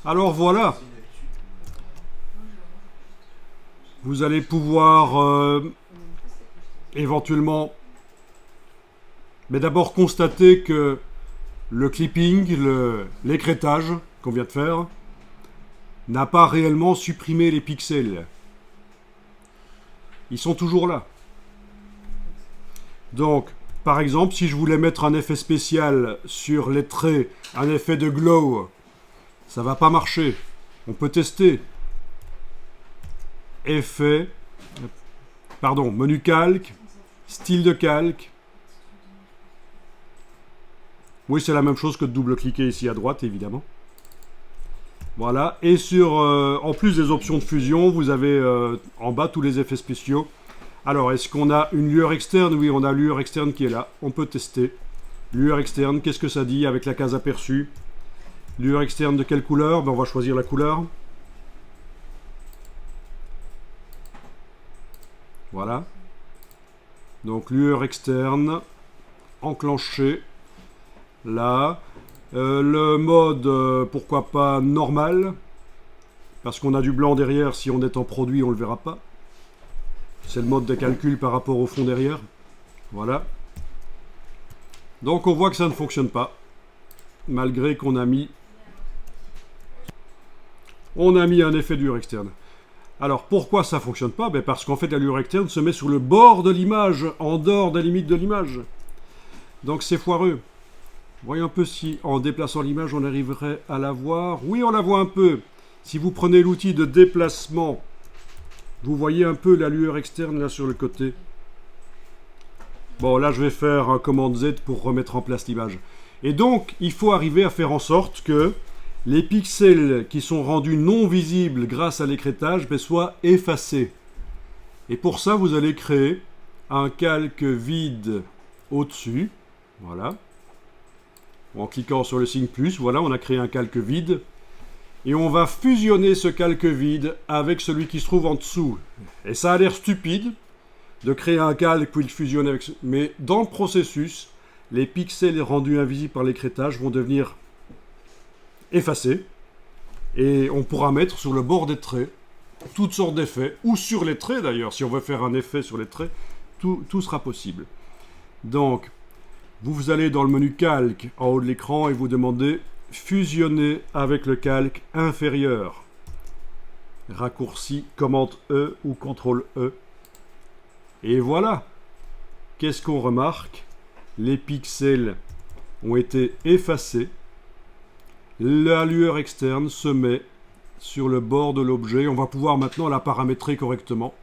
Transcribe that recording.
Alors voilà, vous allez pouvoir éventuellement, mais d'abord constater que le clipping, l'écrêtage qu'on vient de faire, n'a pas réellement supprimé les pixels. Ils sont toujours là. Donc, par exemple, si je voulais mettre un effet spécial sur les traits, un effet de glow, ça va pas marcher. On peut tester. Effet, pardon, menu calque, style de calque. Oui, c'est la même chose que de double-cliquer ici à droite, évidemment. Voilà. Et sur, en plus des options de fusion, vous avez en bas tous les effets spéciaux. Alors, est-ce qu'on a une lueur externe? Oui, on a lueur externe qui est là. On peut tester. Lueur externe, qu'est-ce que ça dit avec la case aperçue? Lueur externe de quelle couleur? Ben, on va choisir la couleur. Voilà. Donc, lueur externe. Enclenché. Là. Le mode, pourquoi pas normal. Parce qu'on a du blanc derrière. Si on est en produit, on ne le verra pas. C'est le mode de calcul par rapport au fond derrière. Voilà. Donc on voit que ça ne fonctionne pas. Malgré qu'on a mis... On a mis un effet de lueur externe. Alors pourquoi ça ne fonctionne pas? Ben parce qu'en fait la lueur externe se met sur le bord de l'image, en dehors des limites de l'image. Donc c'est foireux. Voyons un peu si en déplaçant l'image on arriverait à la voir. Oui, on la voit un peu. Si vous prenez l'outil de déplacement, vous voyez un peu la lueur externe là sur le côté. Bon, là je vais faire un commande Z pour remettre en place l'image. Et donc, il faut arriver à faire en sorte que les pixels qui sont rendus non visibles grâce à l'écrêtage soient effacés. Et pour ça, vous allez créer un calque vide au-dessus. Voilà. En cliquant sur le signe plus, voilà, on a créé un calque vide. Et on va fusionner ce calque vide avec celui qui se trouve en dessous. Et ça a l'air stupide de créer un calque puis le fusionner avec... Mais dans le processus, les pixels rendus invisibles par l'écrêtage vont devenir effacés. Et on pourra mettre sur le bord des traits toutes sortes d'effets. Ou sur les traits d'ailleurs, si on veut faire un effet sur les traits, tout sera possible. Donc, vous allez dans le menu calque en haut de l'écran et vous demandez... fusionner avec le calque inférieur. Raccourci commande E ou CTRL E. Et voilà. Qu'est-ce qu'on remarque? Les pixels ont été effacés. La lueur externe se met sur le bord de l'objet. On va pouvoir maintenant la paramétrer correctement.